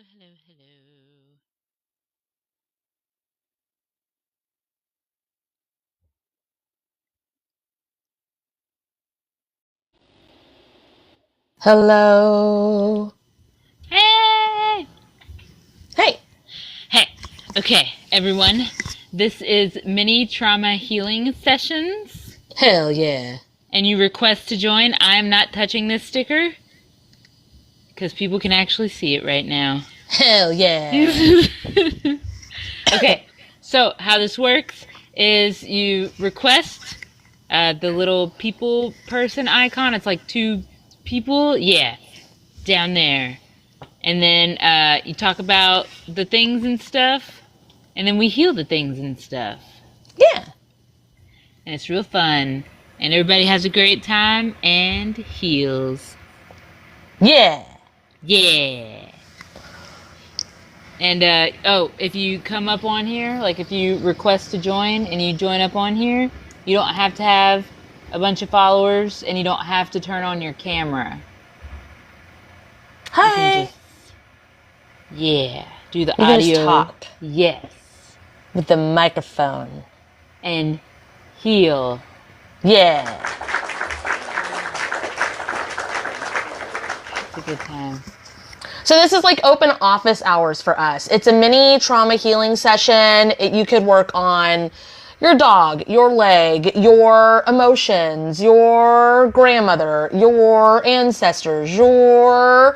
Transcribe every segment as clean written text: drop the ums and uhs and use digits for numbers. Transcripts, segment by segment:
hello, hello. Hello. Hey! Hey. Hey, okay, everyone. This is Mini Trauma Healing Sessions, Hell yeah. and you request to join. I'm not touching this sticker because people can actually see it right now. Hell yeah. Okay, so how this works is you request the little people person icon. It's like two people. Yeah, down there. And then you talk about the things and stuff, and then we heal the things and stuff. Yeah. And it's real fun. And everybody has a great time and heals. Yeah. Yeah. And, if you come up on here, like if you request to join and you join up on here, you don't have to have a bunch of followers and you don't have to turn on your camera. You can Hi. just, yeah, do the You can audio. just talk Yes. with the microphone. And heal. Yeah. It's a good time. So this is like open office hours for us. It's a mini trauma healing session. You could work on your dog, your leg, your emotions, your grandmother, your ancestors, your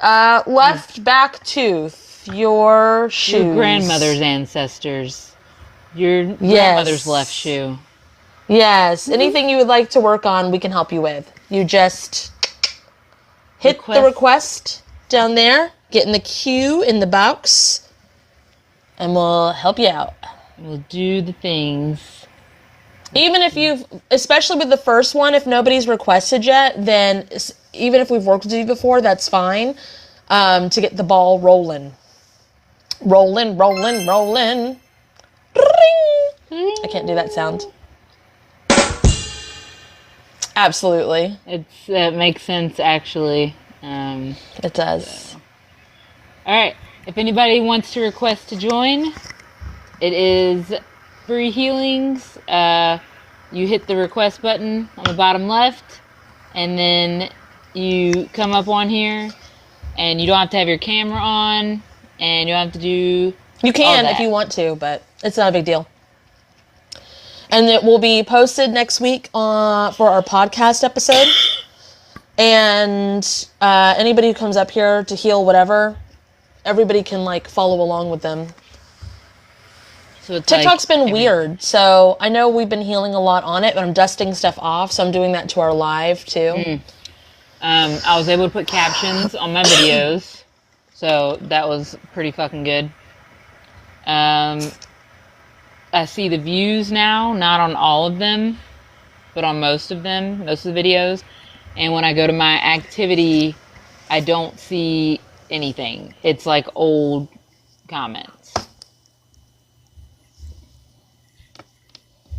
left back tooth, your shoes. Your grandmother's ancestors. Your grandmother's left shoe. Yes. Anything you would like to work on, we can help you with. You just hit the request down there, get in the queue in the box, and we'll help you out. We'll do the things. Even if especially with the first one, if nobody's requested yet, then even if we've worked with you before, that's fine, to get the ball rolling. Rolling, rolling, rolling. Ring. I can't do that sound. Absolutely. It makes sense, actually. It does. So. All right. If anybody wants to request to join, it is free healings. You hit the request button on the bottom left, and then you come up on here, and you don't have to have your camera on, and you don't have to do. You can if you want to, but it's not a big deal. And it will be posted next week for our podcast episode. And anybody who comes up here to heal whatever, everybody can follow along with them. So TikTok's been weird, so I know we've been healing a lot on it, but I'm dusting stuff off, so I'm doing that to our live too. I was able to put captions on my videos, so that was pretty fucking good. I see the views now, not on all of them, but on most of them, most of the videos. And when I go to my activity, I don't see anything. It's like old comments.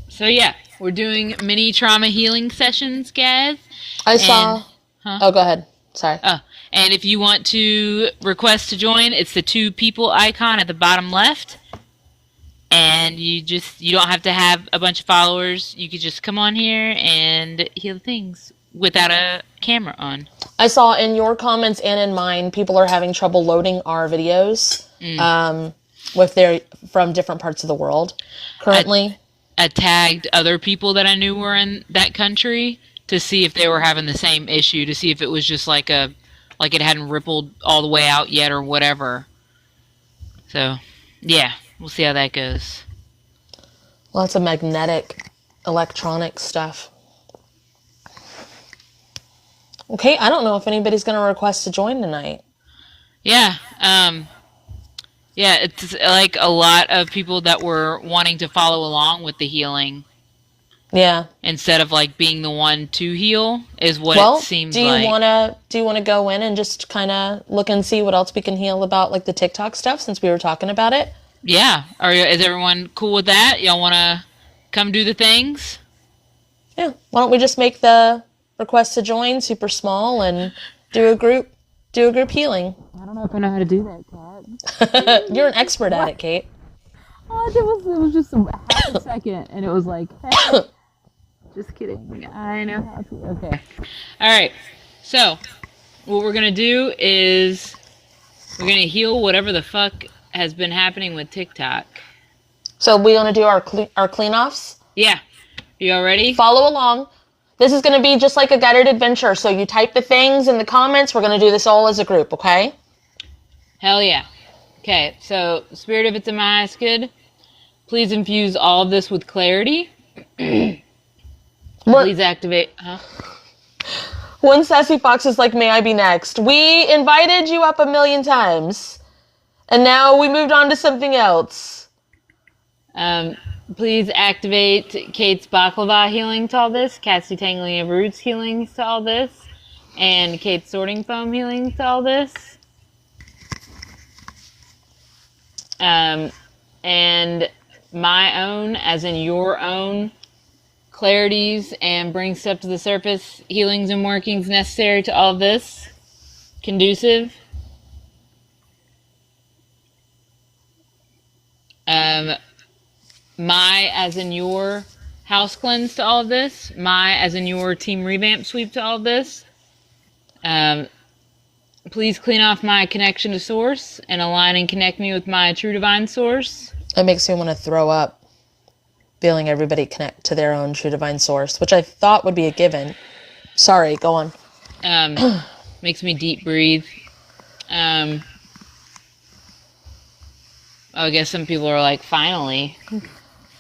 So yeah, we're doing mini trauma healing sessions, guys. I saw... Oh, go ahead. Sorry. And if you want to request to join, it's the two people icon at the bottom left. And you don't have to have a bunch of followers. You could just come on here and heal things without a camera on. I saw in your comments and in mine, people are having trouble loading our videos from different parts of the world currently. I tagged other people that I knew were in that country to see if they were having the same issue, to see if it was just like it hadn't rippled all the way out yet or whatever. So, yeah. We'll see how that goes. Lots of magnetic, electronic stuff. Okay, I don't know if anybody's going to request to join tonight. Yeah, it's like a lot of people that were wanting to follow along with the healing. Yeah. Instead of being the one to heal is what it seems like. Do you want to go in and just kind of look and see what else we can heal about the TikTok stuff since we were talking about it? Yeah. Is everyone cool with that? Y'all want to come do the things? Yeah. Why don't we just make the request to join super small and do a group Do a group healing. I don't know if I know how to do that, Kat. You're an expert at it, Kate. Oh, it was just a half a second, and it was like, hey, just kidding. I know how to. Okay. All right. So, what we're gonna do is we're gonna heal whatever the fuck has been happening with TikTok. So we want to do our clean-offs? Yeah. You all ready? Follow along. This is going to be just like a guided adventure. So you type the things in the comments. We're going to do this all as a group, okay? Hell yeah. Okay, so Spirit, if it's in my highest good, please infuse all of this with clarity. Please activate. Huh? One sassy fox is like, may I be next? We invited you up 1,000,000 times. And now we moved on to something else. Please activate Kate's baklava healing to all this, Kat's detangling of roots healing to all this, and Kate's sorting foam healing to all this. And my own, as in your own, clarities and bring stuff to the surface, healings and workings necessary to all this. Conducive. My, as in your, house cleanse to all of this. My, as in your, team revamp sweep to all of this. Please clean off my connection to source and align and connect me with my true divine source. It makes me want to throw up, feeling everybody connect to their own true divine source, which I thought would be a given. Sorry, go on. Makes me deep breathe. I guess some people are like, finally.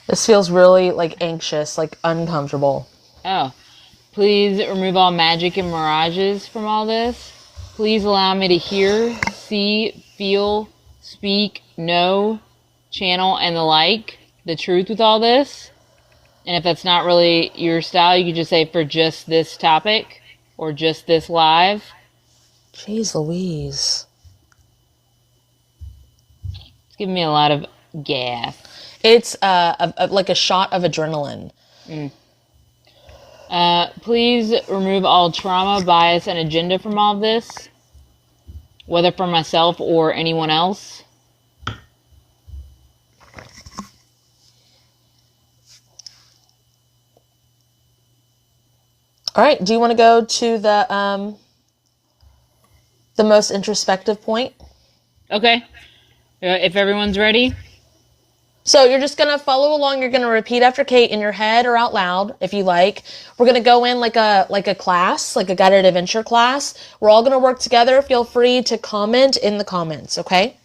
This feels really, like, anxious, like, uncomfortable. Oh. Please remove all magic and mirages from all this. Please allow me to hear, see, feel, speak, know, channel, and the like, the truth with all this. And if that's not really your style, you could just say for just this topic or just this live. Jeez Louise. It's giving me a lot of gas. It's like a shot of adrenaline. Please remove all trauma, bias, and agenda from all this, whether from myself or anyone else. All right, do you want to go to the most introspective point? Okay. If everyone's ready. So you're just going to follow along. You're going to repeat after Kate in your head or out loud, if you like. We're going to go in like a class, like a guided adventure class. We're all going to work together. Feel free to comment in the comments, okay?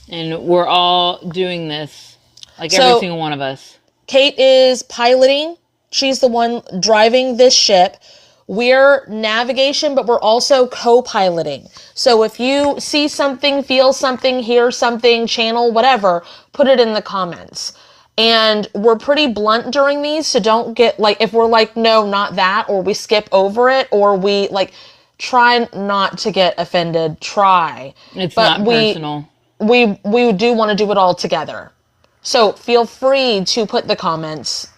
And we're all doing this, like every single one of us. Kate is piloting. She's the one driving this ship. We're navigation, but we're also co-piloting. So if you see something, feel something, hear something, channel, whatever, put it in the comments. And we're pretty blunt during these, so don't get, like, if we're like, no, not that, or we skip over it, or we, like, try not to get offended, try. It's not personal. We do want to do it all together. So feel free to put the comments.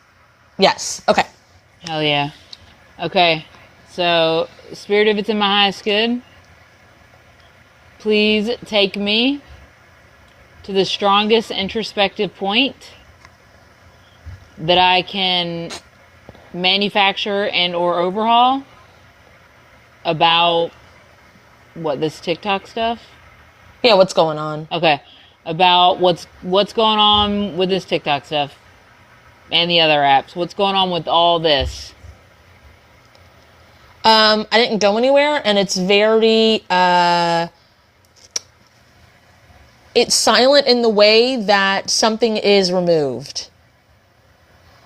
Yes, okay. Hell yeah. Okay. So, Spirit, if it's in my highest good, please take me to the strongest introspective point that I can manufacture and or overhaul about, what, this TikTok stuff? Yeah, what's going on? Okay. About what's going on with this TikTok stuff and the other apps. What's going on with all this? I didn't go anywhere, and it's very, it's silent in the way that something is removed.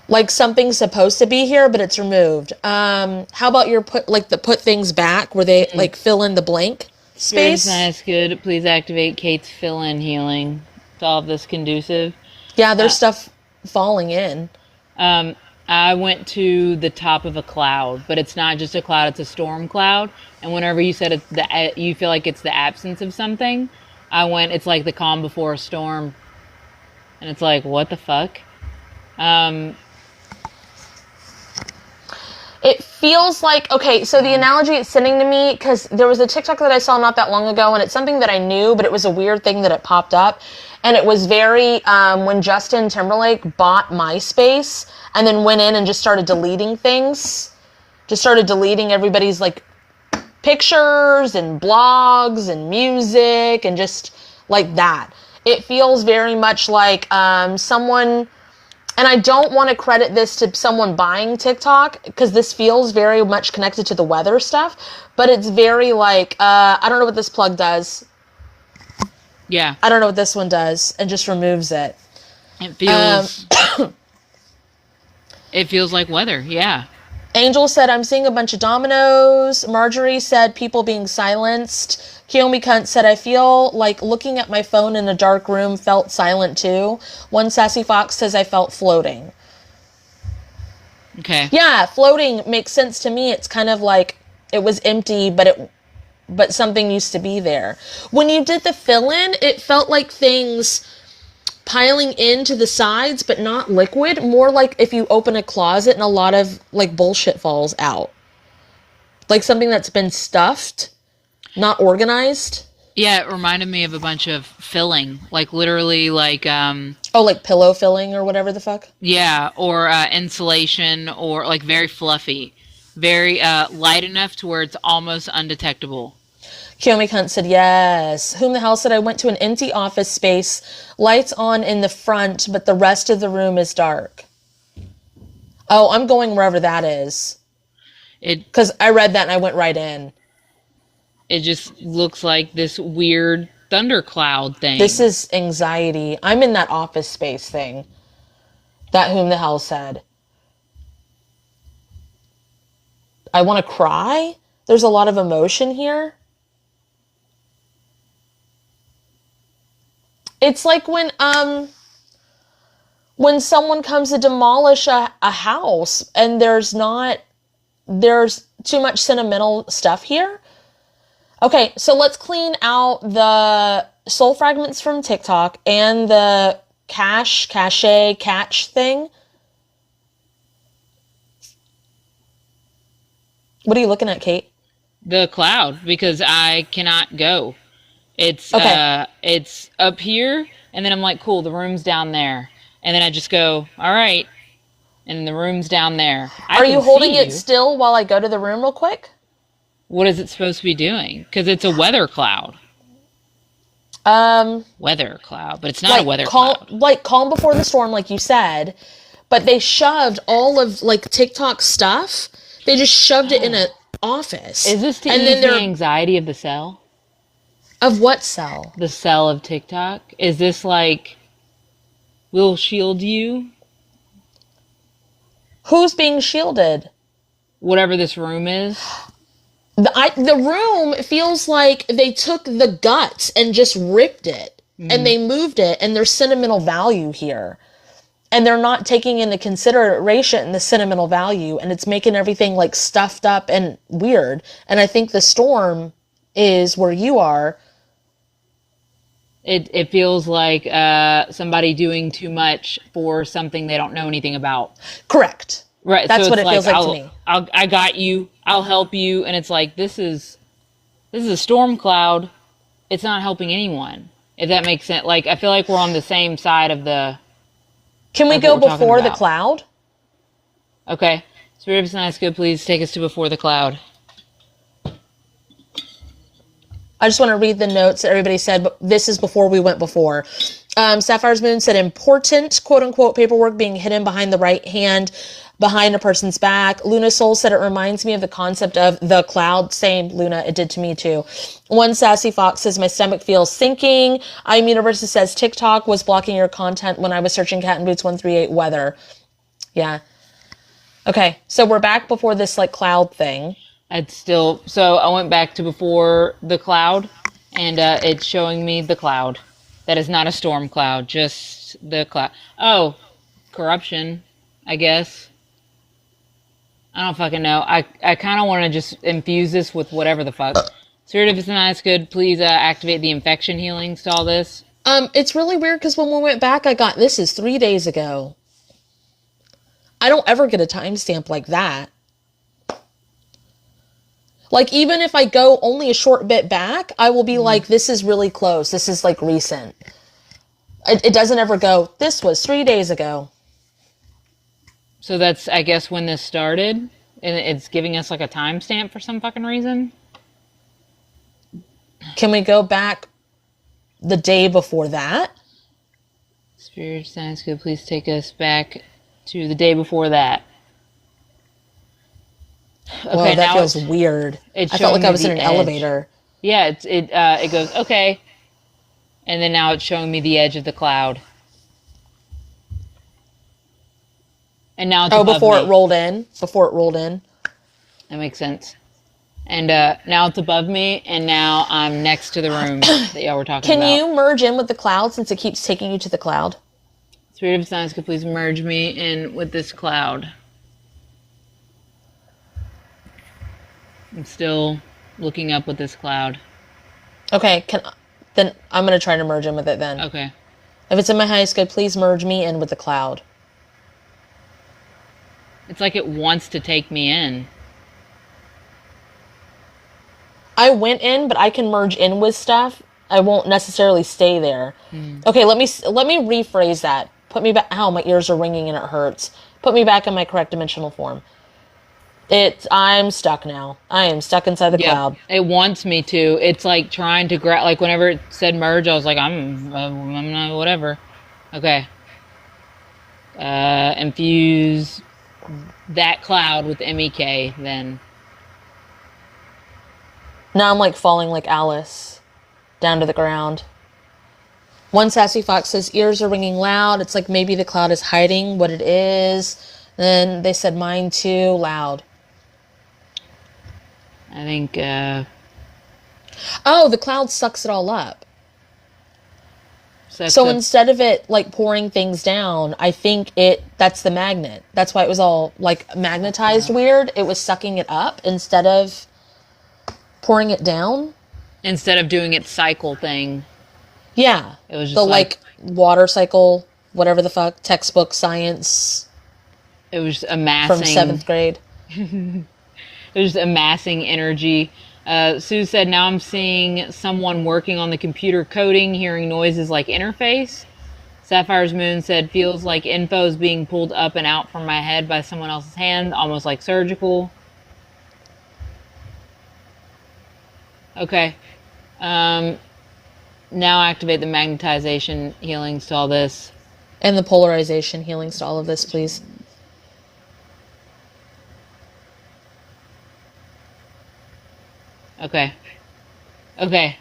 Like something's supposed to be here, but it's removed. How about your put things back where they like fill in the blank space? Nice, good. Please activate Kate's fill-in healing to all of this conducive. Yeah, there's stuff falling in. I went to the top of a cloud, but it's not just a cloud, it's a storm cloud. And whenever you said you feel like it's the absence of something, it's like the calm before a storm. And it's like, what the fuck? It feels like, okay, so the analogy it's sending to me, because there was a TikTok that I saw not that long ago, and it's something that I knew, but it was a weird thing that it popped up. And it was very, when Justin Timberlake bought MySpace and then went in and just started deleting things, just started deleting everybody's, like, pictures and blogs and music and just like that. It feels very much like someone... And I don't want to credit this to someone buying TikTok, because this feels very much connected to the weather stuff, but it's very like, I don't know what this plug does. Yeah. I don't know what this one does, and just removes it. It feels... it feels like weather, yeah. Angel said, I'm seeing a bunch of dominoes. Marjorie said, people being silenced. Kiyomi Cunt said, I feel like looking at my phone in a dark room felt silent too. One Sassy Fox says, I felt floating. Okay. Yeah, floating makes sense to me. It's kind of like it was empty, but something used to be there. When you did the fill-in, it felt like things piling into the sides, but not liquid. More like if you open a closet and a lot of like bullshit falls out. Like something that's been stuffed, not organized. Yeah, it reminded me of a bunch of filling, like literally like like pillow filling or whatever the fuck. Yeah, or insulation, or like very fluffy, very light enough to where it's almost undetectable. Kiyomi Hunt said, yes. Whom the hell said, I went to an empty office space, lights on in the front, but the rest of the room is dark. Oh, I'm going wherever that is. Because I read that and I went right in. It just looks like this weird thundercloud thing. This is anxiety. I'm in that office space thing. That whom the hell said. I want to cry. There's a lot of emotion here. It's like when someone comes to demolish a house and there's too much sentimental stuff here. Okay, so let's clean out the soul fragments from TikTok and the catch thing. What are you looking at, Kate? The cloud, because I cannot go. It's okay. It's up here, and then I'm like, cool, the room's down there. And then I just go, all right, and the room's down there. Are you holding it still while I go to the room real quick? What is it supposed to be doing? Because it's a weather cloud. Weather cloud, but it's not a weather cloud. Like calm before the storm, like you said, but they shoved all of like TikTok stuff. They just shoved it in an office. Is this to ease the anxiety of the cell? Of what cell? The cell of TikTok? Is this like, we'll shield you? Who's being shielded? Whatever this room is. The room feels like they took the guts and just ripped it. And they moved it, and there's sentimental value here. And they're not taking into consideration the sentimental value, and it's making everything like stuffed up and weird. And I think the storm is where you are. It feels like somebody doing too much for something they don't know anything about. Correct. Right. That's so what it feels like to me. I got you. I'll help you. And it's like, this is a storm cloud. It's not helping anyone. If that makes sense. Like, I feel like we're on the same side of the... Can we go before the cloud? Okay. Spirit of Nice Good, please take us to before the cloud. I just want to read the notes that everybody said, but this is before we went before. Sapphire's Moon said, important, quote-unquote, paperwork being hidden behind the right hand, behind a person's back. Luna Soul said, it reminds me of the concept of the cloud. Same, Luna, it did to me too. One Sassy Fox says, my stomach feels sinking. I'm Universe says, TikTok was blocking your content when I was searching Cat in Boots 138 weather. Yeah. Okay, so we're back before this, like, cloud thing. It's still... So I went back to before the cloud, and it's showing me the cloud. That is not a storm cloud, just the cloud. Oh, corruption, I guess. I don't fucking know. I kind of want to just infuse this with whatever the fuck. Spirit of Nice Good, please activate the infection healings to all this. It's really weird because when we went back, this is 3 days ago. I don't ever get a timestamp like that. Like, even if I go only a short bit back, I will be like, this is really close. This is like recent. It doesn't ever go, this was 3 days ago. So that's, I guess, when this started, and it's giving us like a timestamp for some fucking reason. Can we go back the day before that? Spirit Science, could please take us back to the day before that. Okay, Whoa, that now feels weird. it's I felt like showing I me was in an the edge. elevator. Yeah, it goes okay, and then now it's showing me the edge of the cloud, and now it's Oh, above before me. it rolled in? Before it rolled in? That makes sense. And now it's above me, and now I'm next to the room that y'all were talking Can about. you merge in with the cloud since it keeps taking you to the cloud? Spirit of Science, could please merge me in with this cloud. I'm still looking up with this cloud. Okay, then I'm going to try to merge in with it then. Okay. If it's in my highest good, please merge me in with the cloud. It's like it wants to take me in. I went in, but I can merge in with stuff. I won't necessarily stay there. Okay, let me rephrase that. Put me back. Ow, my ears are ringing and it hurts. Put me back in my correct dimensional form. I'm stuck now. I am stuck inside the cloud. It wants me to. It's like trying to grab. Like whenever it said merge, I was like, I'm not whatever. Okay. Infuse that cloud with MEK then. Now I'm like falling like Alice down to the ground. One sassy fox says, ears are ringing loud. It's like maybe the cloud is hiding what it is. Then they said, mine too, loud. I think. Oh, the cloud sucks it all up. So So instead of it like pouring things down, I think that's the magnet. That's why it was all like magnetized weird. It was sucking it up instead of pouring it down. instead of doing its cycle thing, Yeah. it was just The like water cycle, whatever the fuck, textbook science it was just from amassing. 7th grade. It was just amassing energy. Sue said, now I'm seeing someone working on the computer coding, hearing noises like interface. Sapphire's Moon said, feels like info is being pulled up and out from my head by someone else's hand, almost like surgical. Okay. Now activate the magnetization healings to all this. And the polarization healings to all of this, please. Okay. Okay.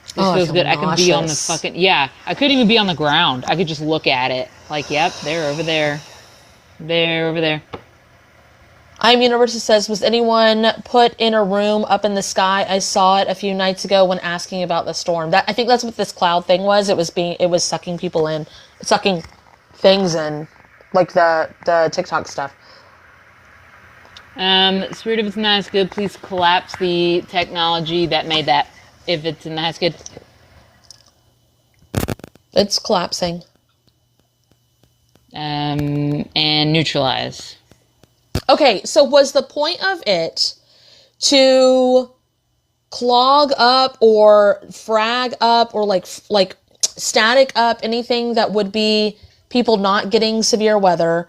This Oh, I feels feel good. I can be on the nauseous. fucking... Yeah, I couldn't even be on the ground. I could just look at it. Like, yep, they're over there. They're over there. I'm Universe says, was anyone put in a room up in the sky? I saw it a few nights ago when asking about the storm. I think that's what this cloud thing was. It was sucking people in, sucking things in, like the TikTok stuff. Spirit of it's nice good, please collapse the technology that made that. If it's in the nice good. It's collapsing. And neutralize. Okay, so was the point of it to clog up or frag up or like static up anything that would be people not getting severe weather,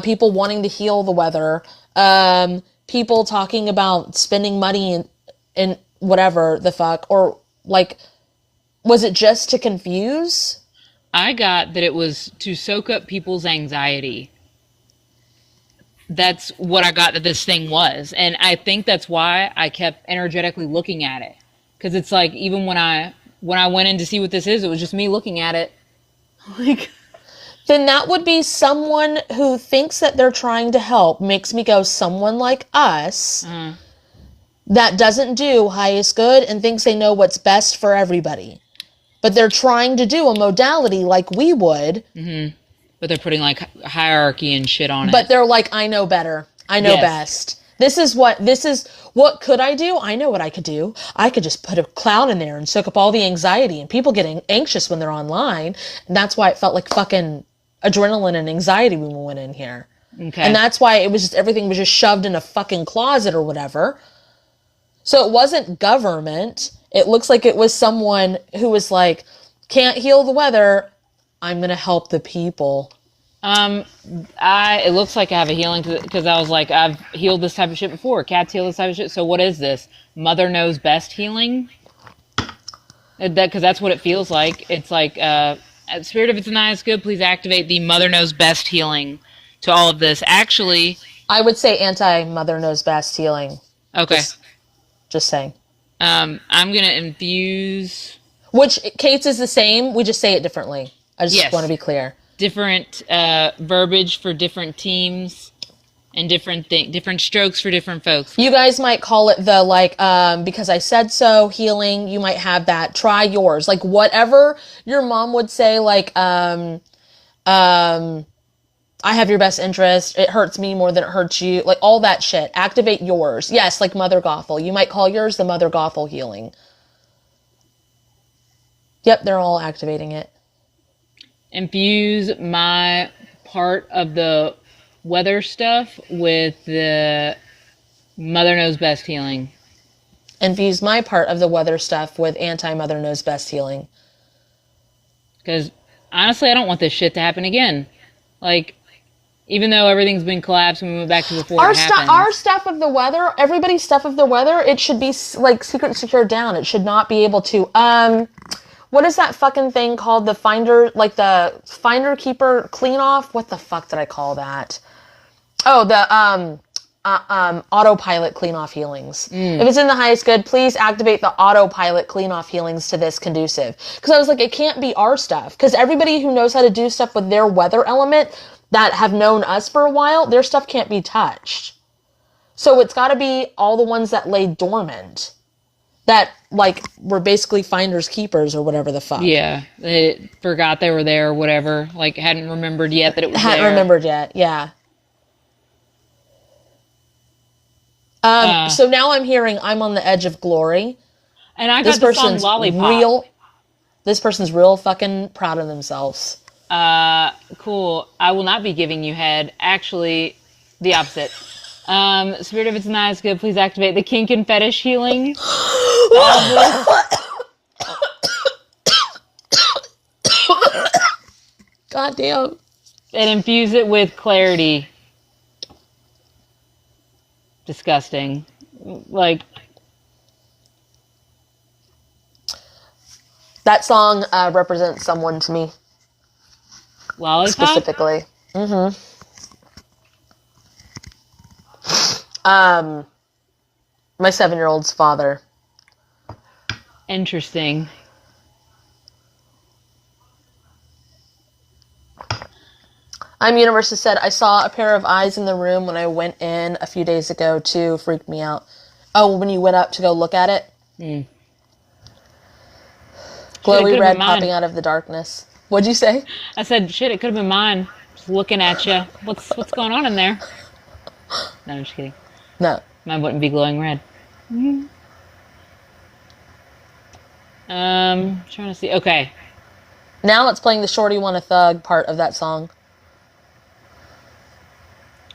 people wanting to heal the weather, people talking about spending money in whatever the fuck, or like, was it just to confuse? I got that it was to soak up people's anxiety. That's what I got that this thing was. And I think that's why I kept energetically looking at it. Because it's like, even when I went in to see what this is, it was just me looking at it. Like, Then that would be someone who thinks that they're trying to help. Makes me go, someone like us that doesn't do highest good and thinks they know what's best for everybody. But they're trying to do a modality like we would. but they're putting like hierarchy and shit on But it. they're like, I know better. I know Yes. best. This is what could I do? I know what I could do. I could just put a cloud in there and soak up all the anxiety, and people getting anxious when they're online. And that's why it felt like fucking adrenaline and anxiety when we went in here. Okay. And that's why it was just, everything was just shoved in a fucking closet or whatever. So it wasn't government. It looks like it was someone who was like, can't heal the weather. I'm going to help the people. It looks like I have a healing because I was like, I've healed this type of shit before. Cats heal this type of shit. So what is this? Mother knows best healing? Because that's what it feels like. It's like, Spirit, if it's not as good, please activate the Mother knows best healing to all of this. Actually, I would say anti-Mother knows best healing. okay. Just saying. I'm gonna infuse Which Kate's is the same. We just say it differently. I just Yes. want to be clear. different verbiage for different teams and different strokes for different folks. You guys might call it the because I said so healing. You might have that. Try yours. Like whatever your mom would say. I have your best interest. It hurts me more than it hurts you. Like all that shit. Activate yours. Yes, like Mother Gothel. You might call yours the Mother Gothel healing. Yep, they're all activating it. Infuse my part of the weather stuff with the Mother knows best healing. Infuse my part of the weather stuff with anti-Mother knows best healing. Because honestly, I don't want this shit to happen again. Like, even though everything's been collapsed and we went back to before it happened. Our stuff of the weather, everybody's stuff of the weather, it should be like secret secured down. It should not be able to. What is that fucking thing called? The finder, like the finder keeper clean off? What the fuck did I call that? Oh, the autopilot clean off healings. If it's in the highest good, please activate the autopilot clean off healings to this conducive. Because I was like, it can't be our stuff. Because everybody who knows how to do stuff with their weather element that have known us for a while, their stuff can't be touched. So it's got to be all the ones that lay dormant. That, like, were basically finders keepers or whatever the fuck. Yeah, they forgot they were there or whatever. Like, hadn't remembered yet that it was Hadn't there. remembered yet, yeah. So now I'm hearing I'm on the edge of glory. And I got the song Lollipop. This person's real fucking proud of themselves. Cool. I will not be giving you head. Actually, the opposite. Spirit, if it's not as good, please activate the kink and fetish healing. God damn. And infuse it with clarity. Disgusting. Like, that song represents someone to me. Lollipop? Specifically. My 7-year-old's father. Interesting. Universe has said, I saw a pair of eyes in the room when I went in a few days ago too. Freaked me out. Oh, when you went up to go look at it? Glowy red popping out of the darkness. What'd you say? I said, shit, it could have been mine. Just looking at you. What's going on in there? No, I'm just kidding. No. Mine wouldn't be glowing red. Trying to see. Okay. Now it's playing the Shorty Wanna Thug part of that song.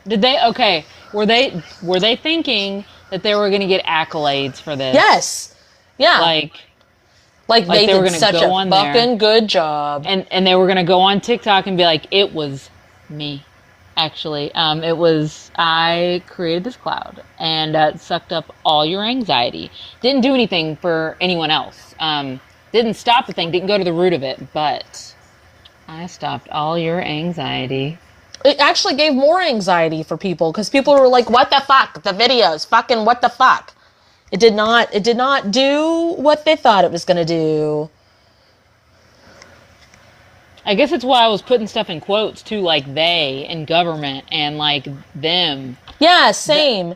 Did they? Okay. Were they thinking that they were going to get accolades for this? Yes. Yeah. Like they were did gonna such go a on fucking there, good job. and they were going to go on TikTok and be like, it was me. Actually, I created this cloud and it sucked up all your anxiety. Didn't do anything for anyone else. Didn't stop the thing, didn't go to the root of it, but I stopped all your anxiety. It actually gave more anxiety for people because people were like, what the fuck? The videos, fucking what the fuck? It did not do what they thought it was going to do. I guess it's why I was putting stuff in quotes too, like they and government and like them. Yeah, same.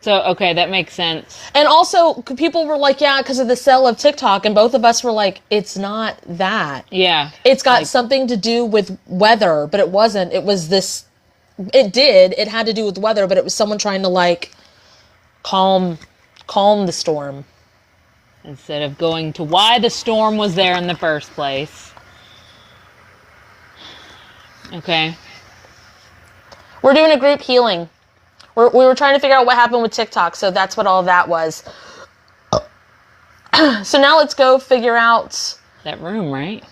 So, okay, that makes sense. And also, people were like, yeah, because of the sale of TikTok, and both of us were like, it's not that. Yeah. It's got something to do with weather, but it wasn't. It was this, it had to do with weather, but it was someone trying to like calm the storm. Instead of going to why the storm was there in the first place. Okay. We're doing a group healing. We were trying to figure out what happened with TikTok, so that's what all of that was. So now let's go figure out... That room, right?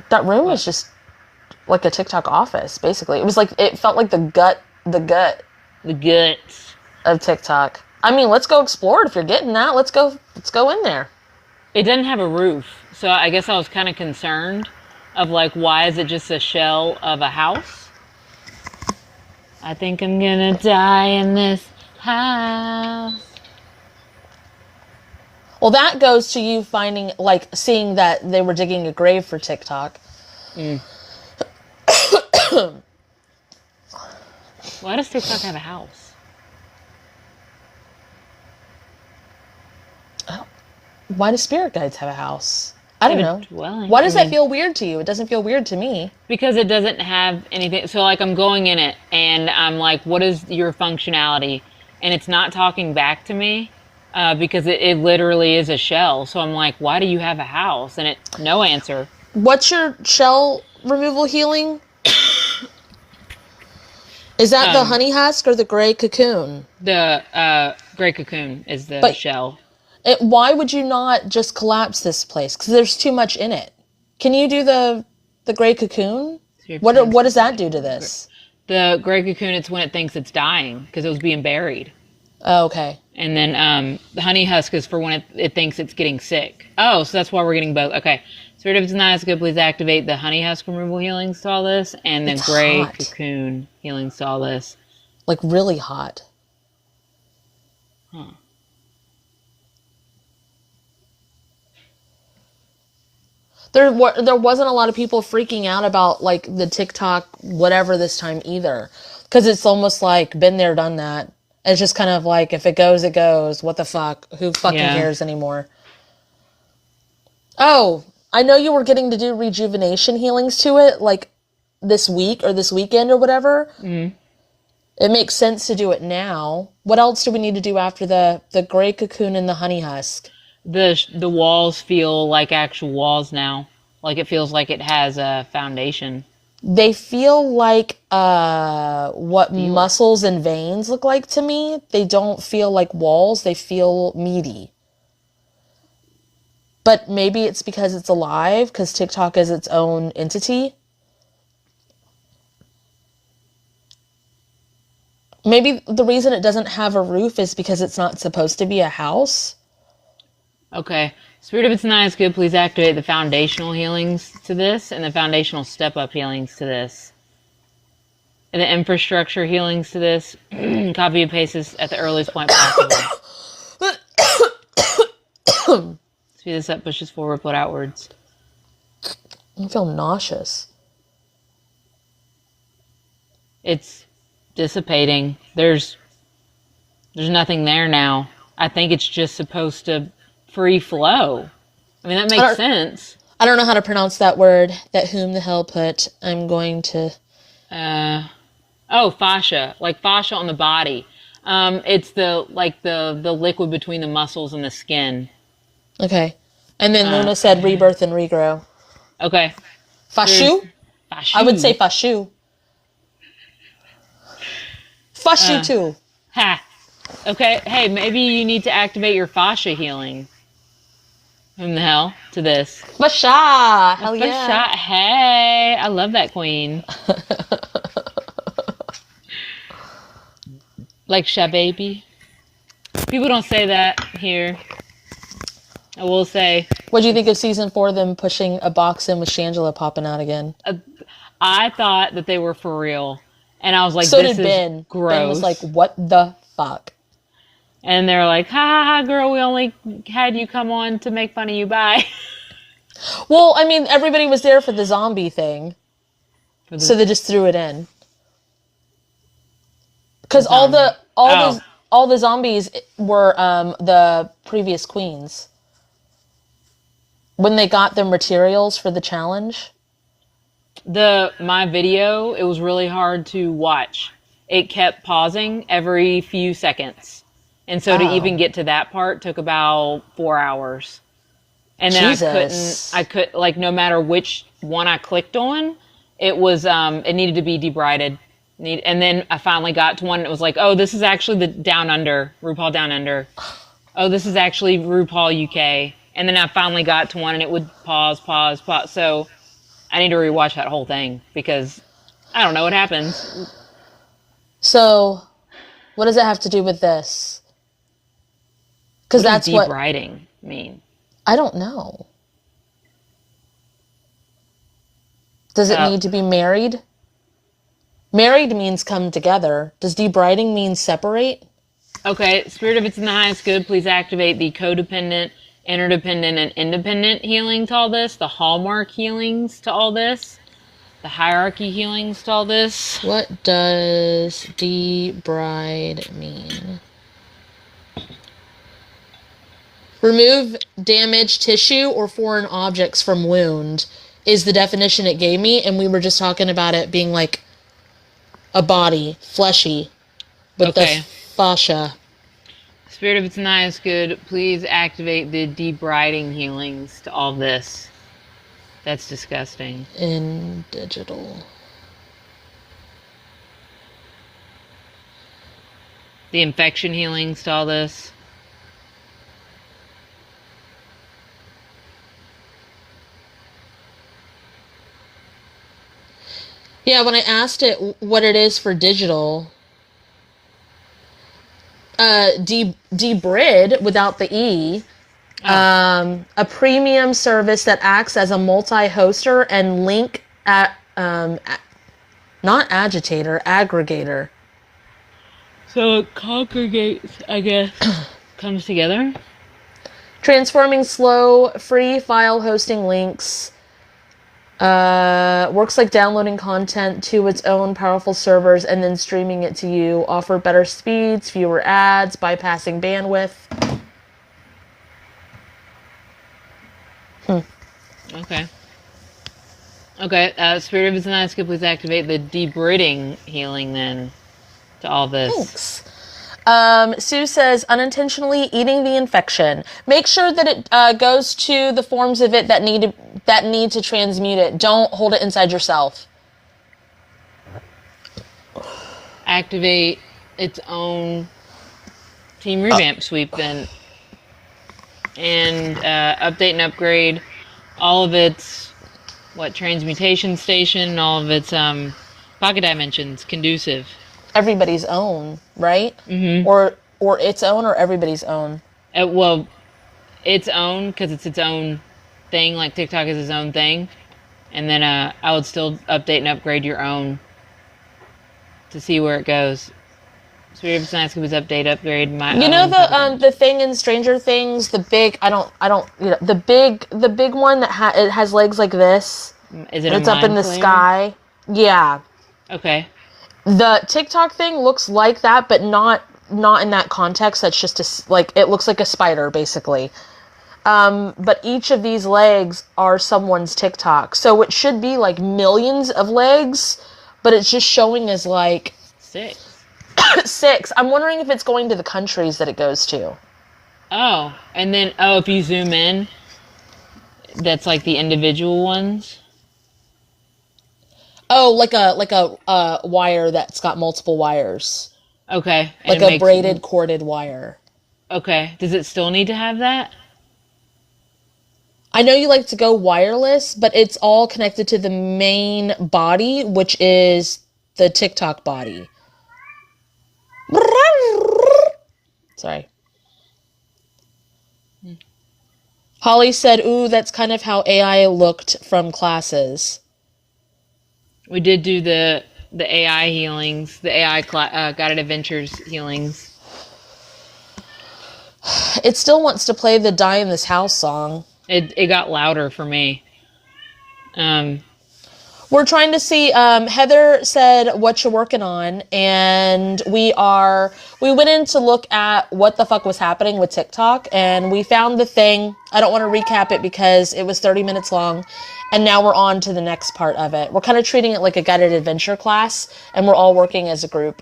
That room was just like a TikTok office, basically. It was like, it felt like the gut The guts. of TikTok. I mean, let's go explore it. If you're getting that, let's go in there. It doesn't have a roof, so I guess I was kind of concerned of like, why is it just a shell of a house? I think I'm gonna die in this house. Well, that goes to you finding, like, seeing that they were digging a grave for TikTok. Why does TikTok have a house? Why do spirit guides have a house? I don't know. Dwelling. Why does that feel weird to you? It doesn't feel weird to me. Because it doesn't have anything. So, like, I'm going in it, and I'm like, what is your functionality? And it's not talking back to me. Because it literally is a shell. So I'm like, why do you have a house? And no answer. What's your shell removal healing? Is that the honey husk or the gray cocoon? The gray cocoon is the shell. Why would you not just collapse this place? Because there's too much in it. Can you do the gray cocoon? What does that do to this? The gray cocoon, it's when it thinks it's dying because it was being buried. Oh, okay. And then the honey husk is for when it thinks it's getting sick. Oh, so that's why we're getting both. Okay. Spirit of Tanaska, please activate the honey husk removal healings to all this, and then gray cocoon healings to all this. Like really hot. Huh. There wasn't a lot of people freaking out about like the TikTok whatever this time either, because it's almost like been there, done that. It's just kind of like, if it goes, it goes. What the fuck? Who fucking cares anymore? Oh, I know you were getting to do rejuvenation healings to it, like this week or this weekend or whatever. Mm-hmm. It makes sense to do it now. What else do we need to do after the gray cocoon and the honey husk? The walls feel like actual walls now. Like it feels like it has a foundation. They feel like what muscles and veins look like to me. They don't feel like walls. They feel meaty. But maybe it's because it's alive, because TikTok is its own entity. Maybe the reason it doesn't have a roof is because it's not supposed to be a house. Okay. Spirit of It's Nice Good, please activate the foundational healings to this and the foundational step-up healings to this. And the infrastructure healings to this. Copy and paste this at the earliest point possible. Speed this up, push this forward, put outwards. I feel nauseous. It's dissipating. There's nothing there now. I think it's just supposed to free flow. I mean, that makes sense. I don't know how to pronounce that word that whom the hell put. I'm going to... fascia. Like fascia on the body. It's the liquid between the muscles and the skin. Okay. And then Luna said rebirth and regrow. Okay. Fashu? I would say fashu. Fashu too. Ha. Okay. Hey, maybe you need to activate your fascia healing. Whom the hell to this? Fascia. Hell yeah. Fascia. Hey, I love that queen. Like Sha Baby. People don't say that here. I will say. What do you think of season 4? Them pushing a box in with Shangela popping out again. I thought that they were for real, and I was like, so "This did is Ben. gross." Ben was like, "What the fuck?" And they're like, "Ha ha ha, girl! We only had you come on to make fun of you." Bye. Well, I mean, everybody was there for the zombie thing, so they just threw it in. Because all the zombies were the previous queens. When they got the materials for the challenge. My video, it was really hard to watch. It kept pausing every few seconds. And so to even get to that part took about 4 hours. And then I couldn't, no matter which one I clicked on, it was, it needed to be debrided. And then I finally got to one and it was like, oh, this is actually the Down Under, RuPaul Down Under. Oh, this is actually RuPaul UK. And then I finally got to one and it would pause. So I need to rewatch that whole thing because I don't know what happens. So, what does it have to do with this? Because that's deep what writing mean. I don't know. Does it need to be married? Married means come together. Does debriding mean separate? Okay, Spirit of It's in the Highest Good, please activate the codependent, interdependent, and independent healing to all this, the hallmark healings to all this, the hierarchy healings to all this. What does debride mean? Remove damaged tissue or foreign objects from wound is the definition it gave me, and we were just talking about it being like a body, fleshy, with the fascia. Spirit of It's in the Highest Good, please activate the debriding healings to all this. That's disgusting. In digital. The infection healings to all this. Yeah, when I asked it what it is for digital, debrid without the E, a premium service that acts as a multi-hoster and link at not agitator, aggregator. So it congregates, I guess, comes together. Transforming slow, free file hosting links. Works like downloading content to its own powerful servers and then streaming it to you. Offer better speeds, fewer ads, bypassing bandwidth. Okay, Spirit of It's in the Highest Good, please activate the debriding healing then to all this. Thanks. Sue says, unintentionally eating the infection. Make sure that it goes to the forms of it that need to transmute it. Don't hold it inside yourself. Activate its own team revamp sweep then. And update and upgrade all of its, transmutation station, all of its pocket dimensions conducive. Everybody's own, right? Mm-hmm. Or its own, or everybody's own? Well, its own, because it's its own thing, like TikTok is its own thing. And then I would still update and upgrade your own to see where it goes. Spirit of It's Nice was upgrade my own. You know the thing in Stranger Things, the big the big one that it has legs like this. Is it? It's up in the sky. Yeah. Okay. The TikTok thing looks like that, but not in that context. That's just it looks like a spider, basically. But each of these legs are someone's TikTok. So it should be like millions of legs, but it's just showing as like 6. 6. I'm wondering if it's going to the countries that it goes to. Oh, and then, if you zoom in, that's like the individual ones? Oh, like a wire that's got multiple wires. Okay. And like a braided, corded wire. Okay. Does it still need to have that? I know you like to go wireless, but it's all connected to the main body, which is the TikTok body. Sorry. Holly said, ooh, that's kind of how AI looked from classes. We did do the AI healings, the AI Guided Adventures healings. It still wants to play the Die in This House song. It got louder for me. We're trying to see, Heather said what you're working on, and we went in to look at what the fuck was happening with TikTok, and we found the thing. I don't want to recap it because it was 30 minutes long, and now we're on to the next part of it. We're kind of treating it like a guided adventure class, and we're all working as a group.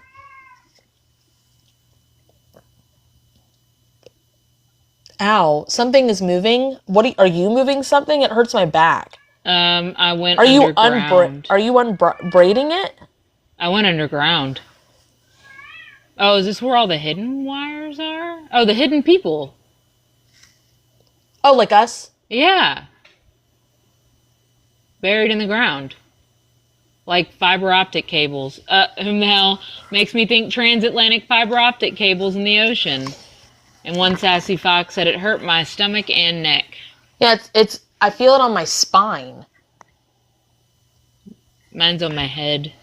Ow, something is moving. Are you moving something? It hurts my back. I went Are you underground. are you unbraiding it? I went underground. Oh, is this where all the hidden wires are? Oh, the hidden people. Oh, like us? Yeah. Buried in the ground. Like fiber optic cables. Whom the hell makes me think transatlantic fiber optic cables in the ocean. And one sassy fox said it hurt my stomach and neck. Yeah, it's I feel it on my spine. Mine's on my head.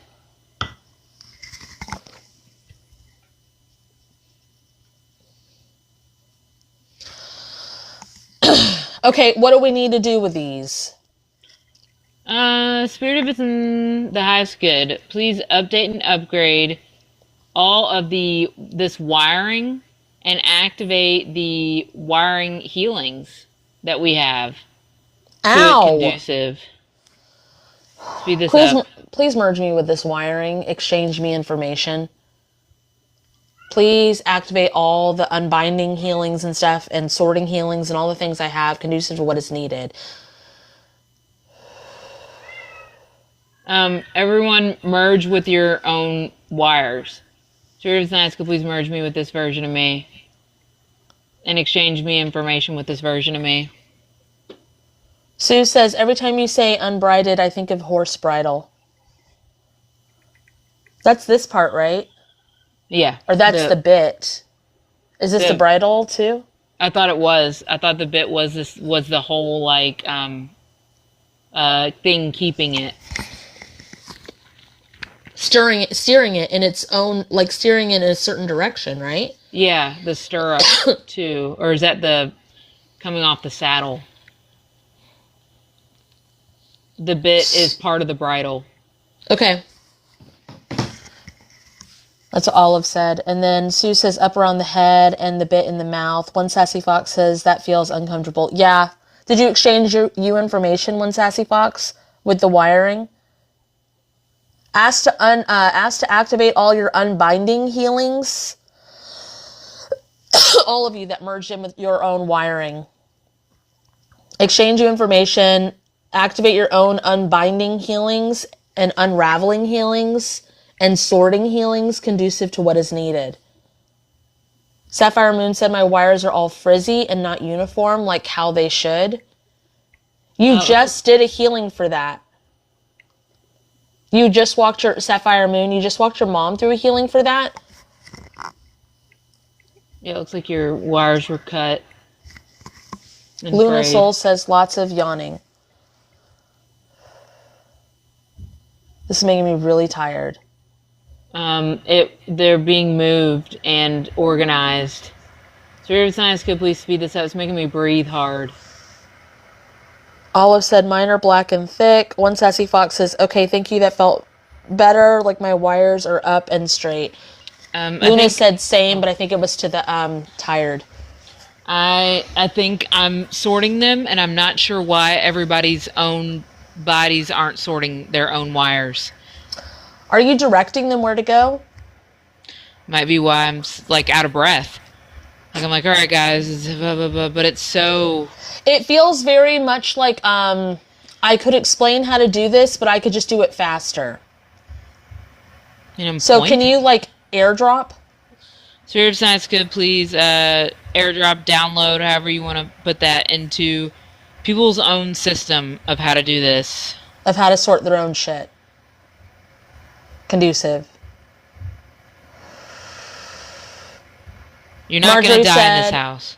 Okay, what do we need to do with these? Spirit of it's in the highest good. Please update and upgrade all of this wiring and activate the wiring healings that we have. Ow! Conducive. Speed this Please, up. please merge me with this wiring. Exchange me information. Please activate all the unbinding healings and stuff and sorting healings and all the things I have conducive to what is needed. Everyone merge with your own wires. Spirit of Science, could please merge me with this version of me. And exchange me information with this version of me. Sue says, every time you say unbridled, I think of horse bridle. That's this part, right? Yeah. Or that's the bit. Is this the bridle too? I thought it was. I thought the bit was the whole like thing keeping it. Steering it in its own, like steering it in a certain direction, right? Yeah, the stirrup too. Or is that the coming off the saddle? The bit is part of the bridle. Okay. That's what Olive said. And then Sue says up around the head and the bit in the mouth. One sassy fox says that feels uncomfortable. Yeah. Did you exchange you information, one sassy fox, with the wiring? Ask to activate all your unbinding healings. All of you that merged in with your own wiring. Exchange you information. Activate your own unbinding healings and unraveling healings and sorting healings conducive to what is needed. Sapphire Moon said my wires are all frizzy and not uniform like how they should. You just did a healing for that. You just walked your Sapphire Moon. You just walked your mom through a healing for that. Yeah, it looks like your wires were cut. Luna Soul says lots of yawning. This is making me really tired. They're being moved and organized. Spirit of Science, could please speed this up? It's making me breathe hard. Olive said mine are black and thick. One sassy fox says, okay, thank you, that felt better, like my wires are up and straight. Luna said same, but I think it was to the tired. I think I'm sorting them, and I'm not sure why everybody's own bodies aren't sorting their own wires. Are you directing them where to go? Might be why I'm like out of breath. Like I'm like, all right, guys, but it's so. It feels very much like I could explain how to do this, but I could just do it faster. So can you like airdrop? Spirit of Science, could please airdrop, download, however you want to put that into people's own system of how to do this. Of how to sort their own shit. Conducive. You're not going to die in this house.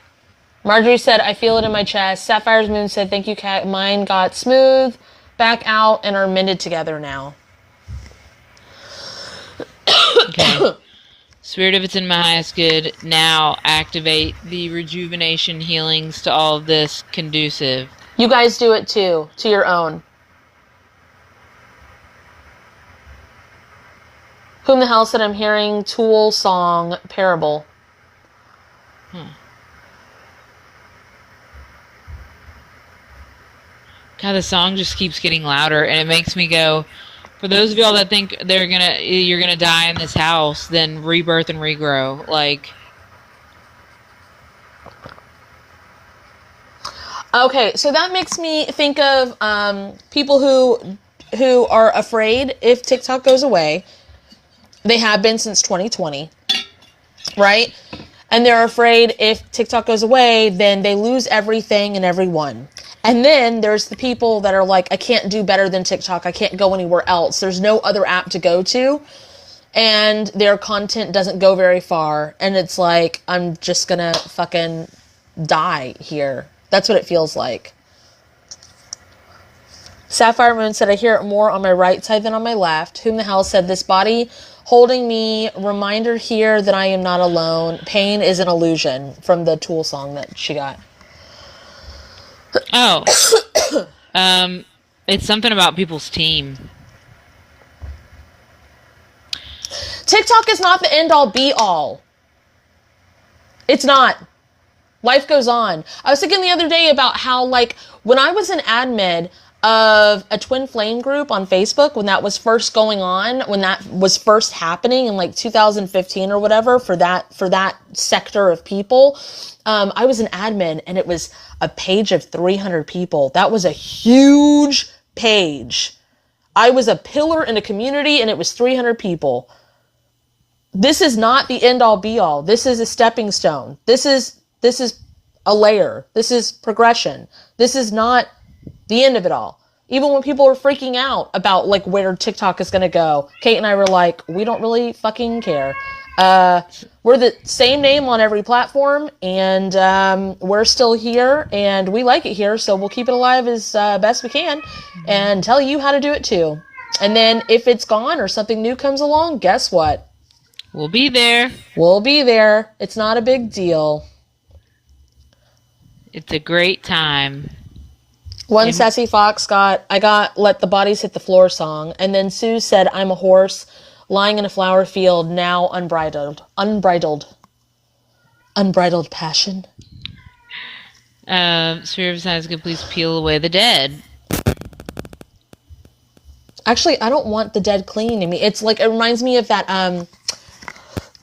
Marjorie said, I feel it in my chest. Sapphire's Moon said, thank you, Kat. Mine got smooth, back out, and are mended together now. Okay. Spirit of it's in my highest good. Now activate the rejuvenation healings to all of this conducive. You guys do it too, to your own. Whom the hell said I'm hearing Tool song Parable? God, the song just keeps getting louder, and it makes me go, for those of y'all that think you're gonna die in this house, then rebirth and regrow. Like, okay, so that makes me think of people who are afraid if TikTok goes away, They have been since 2020, right? And they're afraid if TikTok goes away, then they lose everything and everyone. And then there's the people that are like, I can't do better than TikTok. I can't go anywhere else. There's no other app to go to. And their content doesn't go very far. And it's like, I'm just gonna fucking die here. That's what it feels like. Sapphire Moon said, I hear it more on my right side than on my left. Whom the hell said this body holding me? Reminder here that I am not alone. Pain is an illusion, from the Tool song that she got. Oh. It's something about people's team. TikTok is not the end all be all. It's not. Life goes on. I was thinking the other day about how, like, when I was an admin of a Twin Flame group on Facebook, when that was first going on, when that was first happening in like 2015 or whatever, for that sector of people, I was an admin, and it was a page of 300 people. That was a huge page. I was a pillar in a community, and it was 300 people. This is not the end all be all. This is a stepping stone. This is a layer. This is progression. This is not the end of it all. Even when people were freaking out about like where TikTok is going to go, Kate and I were like, we don't really fucking care. We're the same name on every platform, and we're still here, and we like it here, so we'll keep it alive as best we can and tell you how to do it too. And then if it's gone or something new comes along, guess what? We'll be there. We'll be there. It's not a big deal. It's a great time. One Sassy Fox I got Let the Bodies Hit the Floor song. And then Sue said, I'm a horse lying in a flower field, now unbridled passion. Spirit of Science could please peel away the dead. Actually, I don't want the dead clinging to me. It's like, it reminds me of that,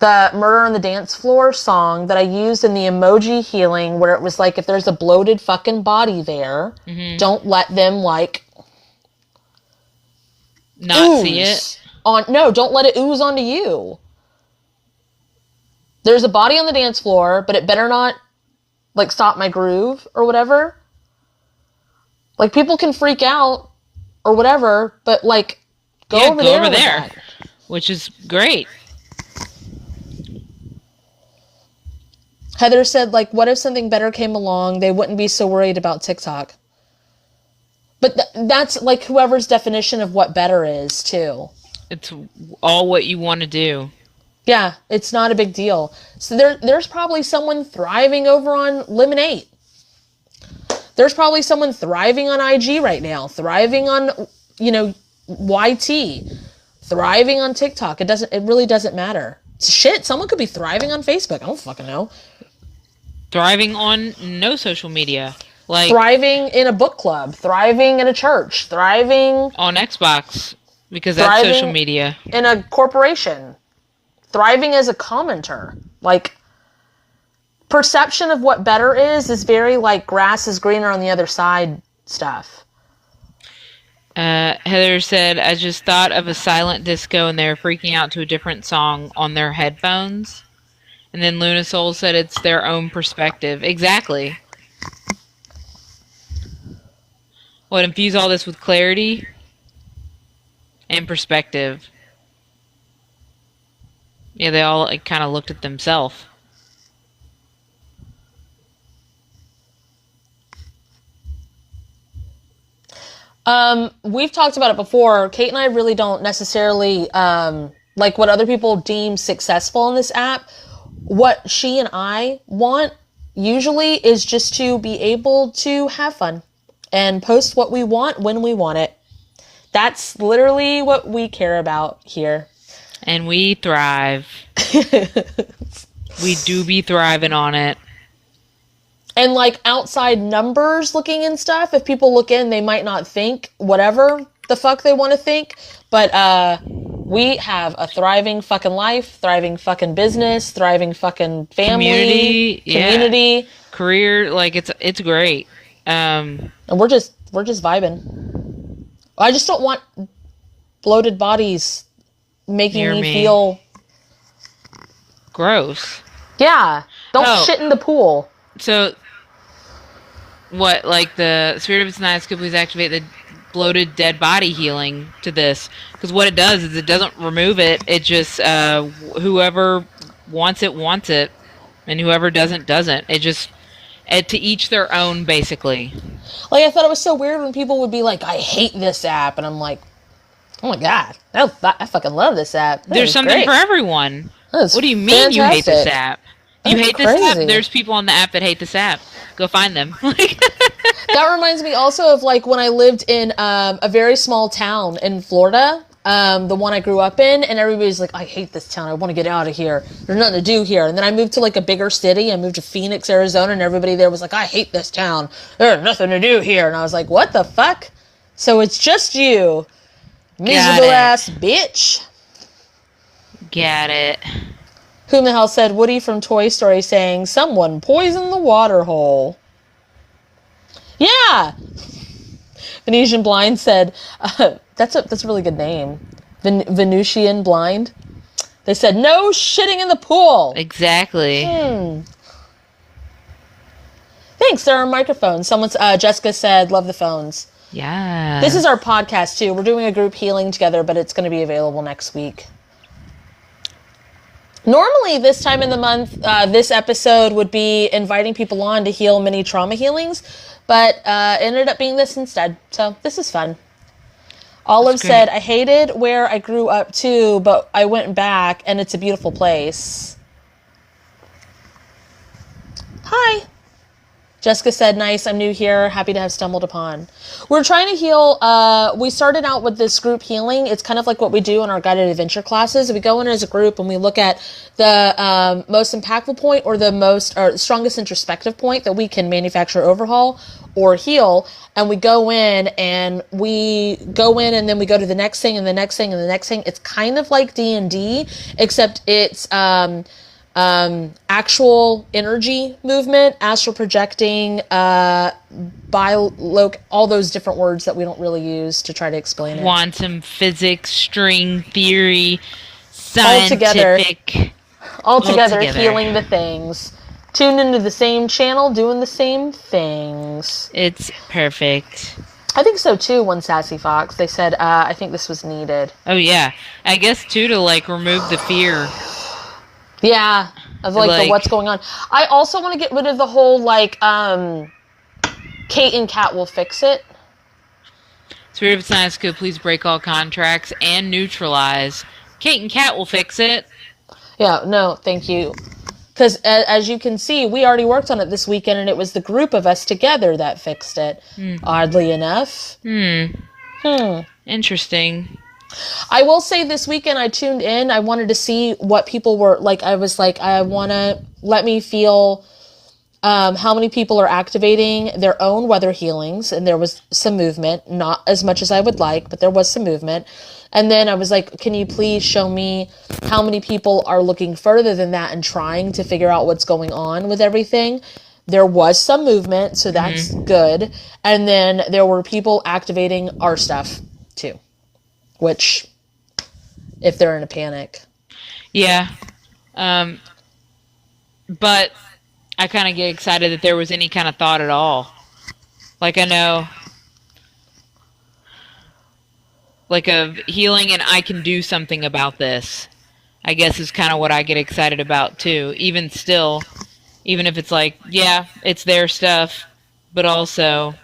the Murder on the Dance Floor song that I used in the emoji healing, where it was like, if there's a bloated fucking body there, don't let them like not see it. No, don't let it ooze onto you. There's a body on the dance floor, but it better not like stop my groove or whatever. Like, people can freak out or whatever, but like go over there. Which is great. Heather said, like, what if something better came along? They wouldn't be so worried about TikTok. But that's, like, whoever's definition of what better is, too. It's all what you want to do. Yeah, it's not a big deal. So there's probably someone thriving over on Lemonade. There's probably someone thriving on IG right now. Thriving on, YT. Thriving on TikTok. It really doesn't matter. Shit, someone could be thriving on Facebook. I don't fucking know. Thriving on no social media. Like thriving in a book club. Thriving in a church. Thriving on Xbox. Because that's social media. In a corporation. Thriving as a commenter. Like, perception of what better is very like grass is greener on the other side stuff. Heather said, I just thought of a silent disco and they were freaking out to a different song on their headphones. And then Luna Soul said it's their own perspective. Exactly. What, infuse all this with clarity and perspective. Yeah, they all like, kind of looked at themselves. We've talked about it before. Kate and I really don't necessarily, like what other people deem successful in this app. What she and I want usually is just to be able to have fun and post what we want when we want it. That's literally what we care about here. And we thrive. We do be thriving on it. And like outside numbers looking and stuff, if people look in, they might not think whatever the fuck they want to think. But we have a thriving fucking life, thriving fucking business, thriving fucking family, community, career. Like it's great. And we're just vibing. I just don't want bloated bodies making Near me me. feel... Gross. Yeah. Don't Oh. shit in the pool. So, what, like the Spirit of its Nice could please activate the bloated dead body healing to this? Because what it does is it doesn't remove it. It just, whoever wants it, and whoever doesn't. It just, to each their own, basically. Like, I thought it was so weird when people would be like, I hate this app. And I'm like, oh my God, I fucking love this app. That There's is something great. for everyone. That is What do you mean you hate this fantastic. app? You That's hate this app? crazy. There's people on the app that hate this app. Go find them. That reminds me also of like when I lived in a very small town in Florida, the one I grew up in, and everybody's like, I hate this town. I want to get out of here. There's nothing to do here. And then I moved to like a bigger city. I moved to Phoenix, Arizona, and everybody there was like, I hate this town. There's nothing to do here. And I was like, what the fuck? So it's just you, miserable it. ass bitch. Got it. Whom the hell said Woody from Toy Story saying, someone poisoned the water hole. Yeah. Venetian Blind said, that's a really good name. Venusian Blind. They said, no shitting in the pool. Exactly. Thanks, there are microphones. Jessica said, love the phones. Yeah. This is our podcast, too. We're doing a group healing together, but it's going to be available next week. Normally, this time in the month, this episode would be inviting people on to heal mini trauma healings, but it ended up being this instead. So this is fun. Olive said, I hated where I grew up too, but I went back and it's a beautiful place. Hi. Jessica said, nice, I'm new here. Happy to have stumbled upon. We're trying to heal. We started out with this group healing. It's kind of like what we do in our guided adventure classes. We go in as a group and we look at the most impactful point or the strongest introspective point that we can manufacture, overhaul, or heal. And we go in and then we go to the next thing and the next thing and the next thing. It's kind of like D&D, except it's actual energy movement, astral projecting, all those different words that we don't really use to try to explain it. Quantum physics, string theory, scientific. All together, healing the things. Tuned into the same channel, doing the same things. It's perfect. I think so too, one Sassy Fox. They said, I think this was needed. Oh yeah. I guess too, to like remove the fear. Yeah, of like the what's going on. I also want to get rid of the whole like Kate and Kat will fix it. Spirit of Science could please break all contracts and neutralize. Kate and Kat will fix it. Yeah, no, thank you. Because as you can see, we already worked on it this weekend, and it was the group of us together that fixed it. Oddly enough. Interesting. I will say this weekend I tuned in. I wanted to see what people were like. I was like, I want to let me feel how many people are activating their own weather healings. And there was some movement, not as much as I would like, but there was some movement. And then I was like, can you please show me how many people are looking further than that and trying to figure out what's going on with everything? There was some movement, so that's good. And then there were people activating our stuff too. Which, if they're in a panic. Yeah. But I kind of get excited that there was any kind of thought at all. Like, I know, like of healing and I can do something about this, I guess is kind of what I get excited about too. Even still, even if it's like, yeah, it's their stuff, but also...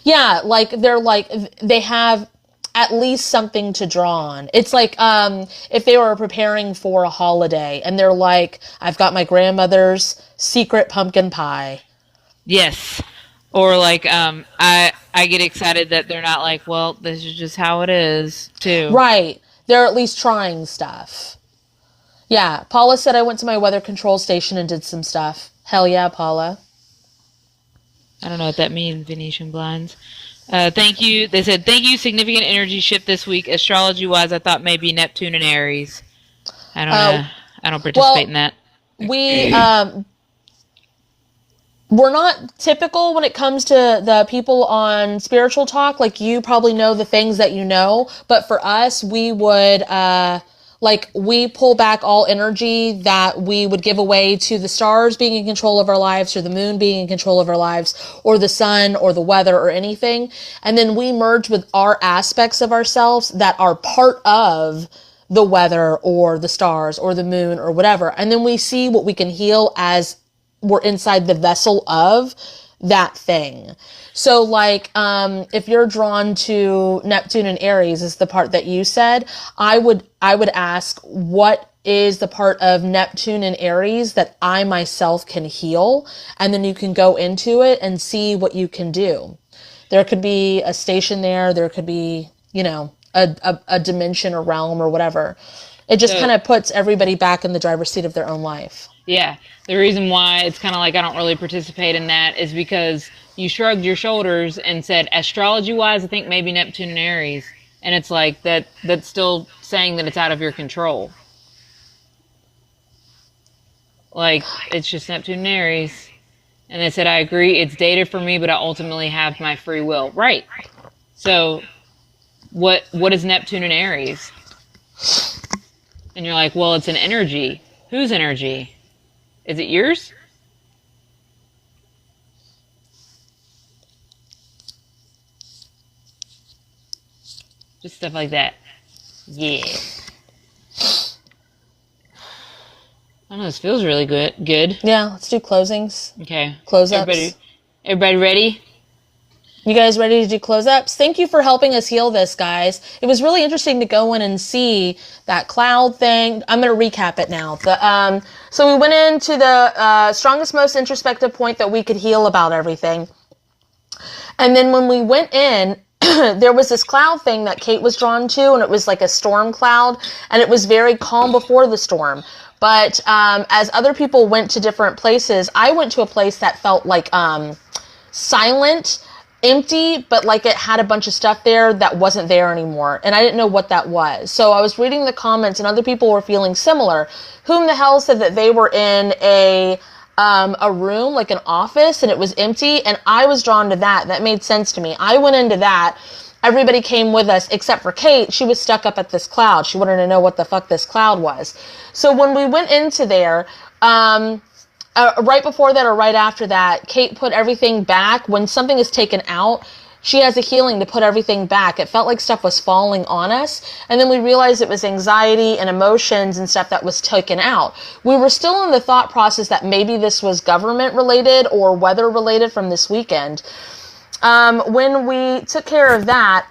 Yeah, like they have at least something to draw on. It's like if they were preparing for a holiday and they're like, I've got my grandmother's secret pumpkin pie. Yes. Or like I get excited that they're not like, well, this is just how it is too. Right. They're at least trying stuff. Yeah, Paula said I went to my weather control station and did some stuff. Hell yeah, Paula. I don't know what that means, Venetian blinds. Thank you. They said, thank you, significant energy shift this week. Astrology-wise, I thought maybe Neptune and Aries. I don't know. I don't participate in that. We, we're not typical when it comes to the people on spiritual talk. Like, you probably know the things that you know, but for us, we would, like, we pull back all energy that we would give away to the stars being in control of our lives, or the moon being in control of our lives, or the sun, or the weather, or anything. And then we merge with our aspects of ourselves that are part of the weather, or the stars, or the moon, or whatever. And then we see what we can heal as we're inside the vessel of that thing. So like, if you're drawn to Neptune and Aries is the part that you said, I would ask, what is the part of Neptune and Aries that I myself can heal? And then you can go into it and see what you can do. There could be a station there. There could be, you know, a dimension or realm or whatever. It just kind of puts everybody back in the driver's seat of their own life. Yeah. The reason why it's kind of like I don't really participate in that is because you shrugged your shoulders and said, astrology-wise, I think maybe Neptune and Aries. And it's like that's still saying that it's out of your control. Like, it's just Neptune and Aries. And they said, I agree, it's dated for me, but I ultimately have my free will. Right. So what is Neptune and Aries? And you're like, well, it's an energy. Whose energy? Is it yours? Just stuff like that. Yeah. I know, this feels really good. Yeah, let's do closings. Okay. Close-ups. Everybody ready? You guys ready to do close-ups? Thank you for helping us heal this, guys. It was really interesting to go in and see that cloud thing. I'm going to recap it now. So we went into the strongest, most introspective point that we could heal about everything. And then when we went in, there was this cloud thing that Kate was drawn to, and it was like a storm cloud, and it was very calm before the storm. But as other people went to different places, I went to a place that felt like silent, empty, but like it had a bunch of stuff there that wasn't there anymore. And I didn't know what that was. So I was reading the comments and other people were feeling similar. Whom the hell said that they were in a room, like an office, and it was empty. And I was drawn to that. That made sense to me. I went into that. Everybody came with us except for Kate. She was stuck up at this cloud. She wanted to know what the fuck this cloud was. So when we went into there, right before that or right after that, Kate put everything back. When something is taken out, she has a healing to put everything back. It felt like stuff was falling on us. And then we realized it was anxiety and emotions and stuff that was taken out. We were still in the thought process that maybe this was government related or weather related from this weekend. When we took care of that,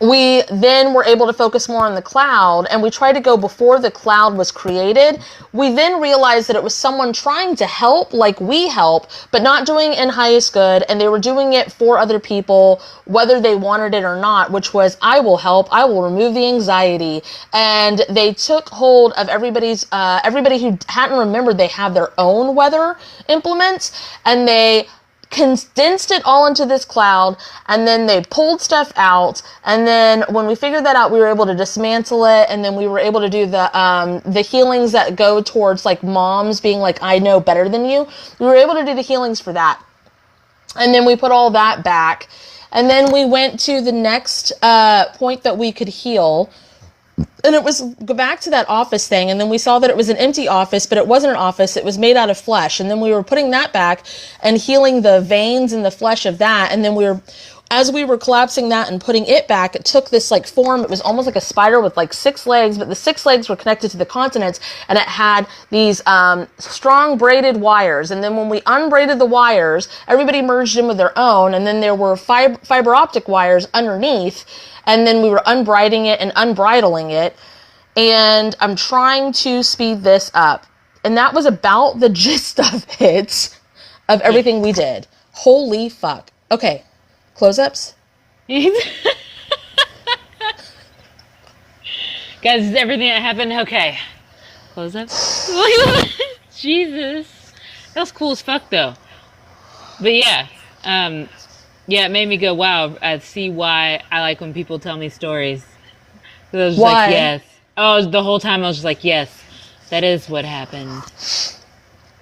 we then were able to focus more on the cloud, and we tried to go before the cloud was created. We then realized that it was someone trying to help like we help, but not doing it in highest good, and they were doing it for other people, whether they wanted it or not, which was, I will help, I will remove the anxiety. And they took hold of everybody who hadn't remembered they have their own weather implements, and they condensed it all into this cloud, and then they pulled stuff out, and then when we figured that out, we were able to dismantle it, and then we were able to do the healings that go towards like moms being like, I know better than you. We were able to do the healings for that, and then we put all that back, and then we went to the next point that we could heal. And it was go back to that office thing, and then we saw that it was an empty office, but it wasn't an office, it was made out of flesh. And then we were putting that back and healing the veins and the flesh of that, and then as we were collapsing that and putting it back, it took this like form. It was almost like a spider with like 6 legs, but the 6 legs were connected to the continents, and it had these strong braided wires. And then when we unbraided the wires, everybody merged in with their own, and then there were fiber optic wires underneath, and then we were unbraiding it and unbridling it. And I'm trying to speed this up. And that was about the gist of it, of everything we did. Holy fuck. Okay. Close-ups? Guys, is everything that happened okay? Close-ups? Jesus. That was cool as fuck, though. But yeah. Yeah, it made me go, wow, I see why I like when people tell me stories. So I was Why? like, yes. Oh, the whole time I was just like, yes, that is what happened.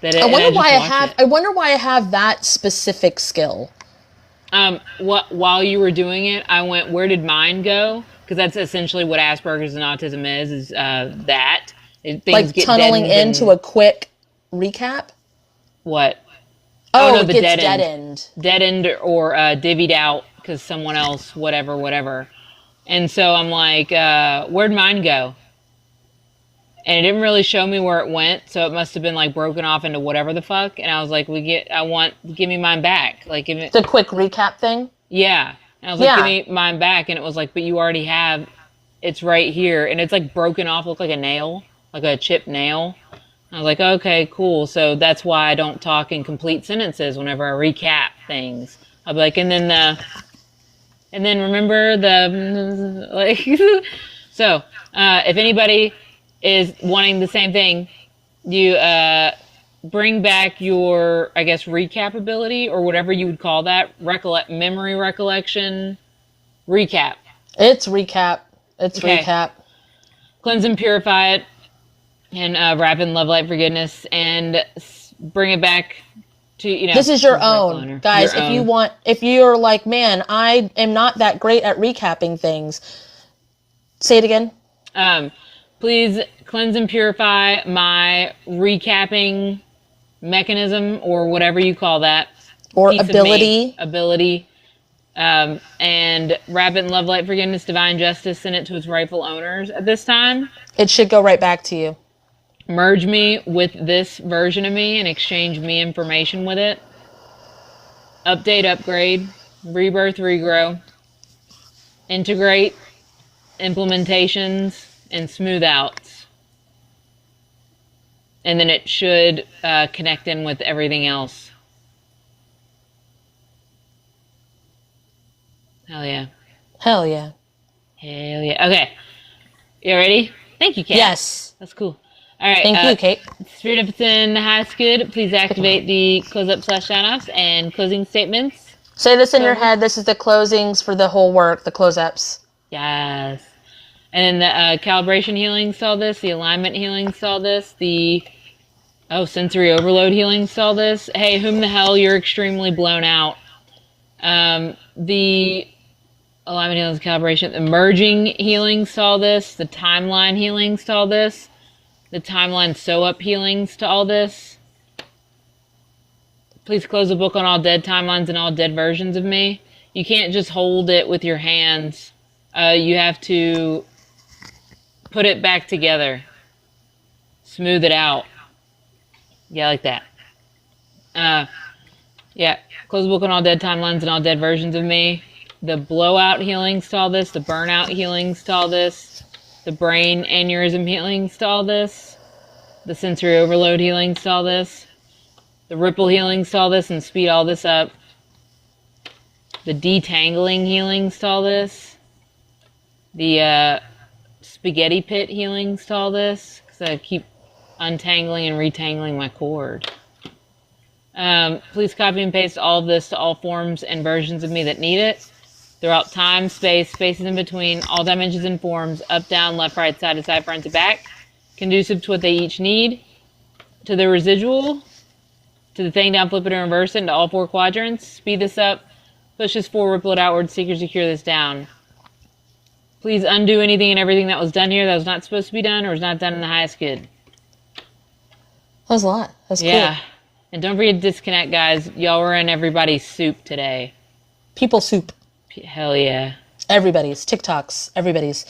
that I and wonder just why I watch have. it. I wonder why I have that specific skill. While you were doing it, I went, where did mine go? Because that's essentially what Asperger's and autism is that. Things Like get tunneling deadened into and a quick recap. what? Oh, No, it the gets dead end. deadened. Deadened or divvied out because someone else, whatever. And so I'm like, where'd mine go? And it didn't really show me where it went, so it must have been like broken off into whatever the fuck. And I was like, give me mine back. Like, give me, The quick recap thing. yeah. And I was like, Yeah. give me mine back. And it was like, but you already have, it's right here. And it's like broken off, look like a nail, like a chipped nail. I was like, okay, cool. So that's why I don't talk in complete sentences whenever I recap things. I'll be like, and then remember the, like, so, if anybody is wanting the same thing, you, bring back your, I guess, recap ability or whatever you would call that, memory recollection, recap. It's recap. It's Okay. recap. Cleanse and purify it, and wrap in love, light, forgiveness, and bring it back to, This is your rightful own, owner. guys. Your If you own. want, if you're like, man, I am not that great at recapping things. Say it again. Please cleanse and purify my recapping mechanism or whatever you call that. Or piece of me. ability. And wrap it in love, light, forgiveness, divine justice, send it to its rightful owners at this time. It should go right back to you. Merge me with this version of me and exchange me information with it. Update, upgrade, rebirth, regrow, integrate, implementations, and smooth outs. And then it should connect in with everything else. Hell yeah. Hell yeah. Hell yeah. Okay. You ready? Thank you, Kat. Yes. That's cool. All right. Thank you, Kate. Spirit of Within House Good, please activate the close up / sign offs and closing statements. Say this in your head. This is the closings for the whole work, the close-ups. Yes. And then the calibration healing saw this, the alignment healing saw this, the sensory overload healing saw this. Hey, whom the hell, you're extremely blown out. The alignment healing, calibration, the merging healing saw this, the timeline healing saw this, the timeline sew up healings to all this. Please close the book on all dead timelines and all dead versions of me. You can't just hold it with your hands. You have to put it back together. Smooth it out. Yeah, like that. Yeah, close the book on all dead timelines and all dead versions of me. The blowout healings to all this. The burnout healings to all this. The brain aneurysm healings to all this. The sensory overload healings to all this. The ripple healings to all this and speed all this up. The detangling healings to all this. The spaghetti pit healings to all this. Because I keep untangling and retangling my cord. Please copy and paste all of this to all forms and versions of me that need it. Throughout time, space, spaces in between, all dimensions and forms, up, down, left, right, side to side, front to back, conducive to what they each need, to the residual, to the thing down, flip it and reverse it into all 4 quadrants, speed this up, push this forward, ripple it outward, seek or secure this down. Please undo anything and everything that was done here that was not supposed to be done or was not done in the highest good. That was a lot. That's Yeah. cool. And don't forget to disconnect, guys. Y'all were in everybody's soup today. People soup. Hell yeah. Everybody's. TikToks. Everybody's.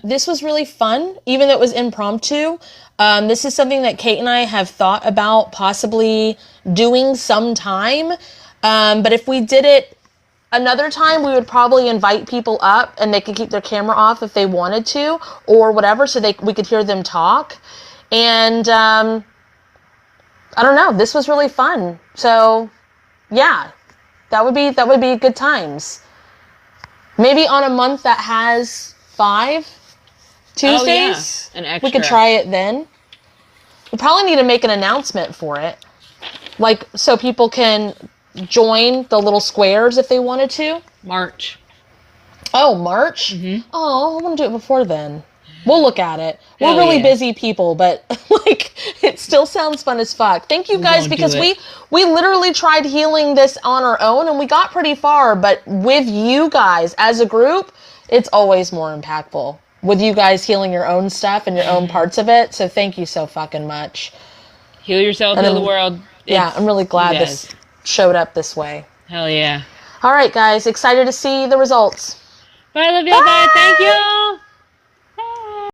This was really fun, even though it was impromptu. This is something that Kate and I have thought about possibly doing sometime. But if we did it another time, we would probably invite people up and they could keep their camera off if they wanted to or whatever, so we could hear them talk. And I don't know. This was really fun. So yeah, that would be good times. Maybe on a month that has 5 Tuesdays, An we extra. could try it then. We probably need to make an announcement for it, like so people can join the little squares if they wanted to. March. Oh, March? Mm-hmm. Oh, I want to do it before then. We'll look at it. We're Hell really yeah. busy people, but like it still sounds fun as fuck. Thank you guys, gonna do because it. we literally tried healing this on our own and we got pretty far, but with you guys as a group, it's always more impactful. With you guys healing your own stuff and your own parts of it. So thank you so fucking much. Heal yourself, And heal then- the world. Yeah, It's I'm really glad you this guys. showed up this way. Hell yeah. All right, guys, excited to see the results. Bye, love you. Bye. Thank you.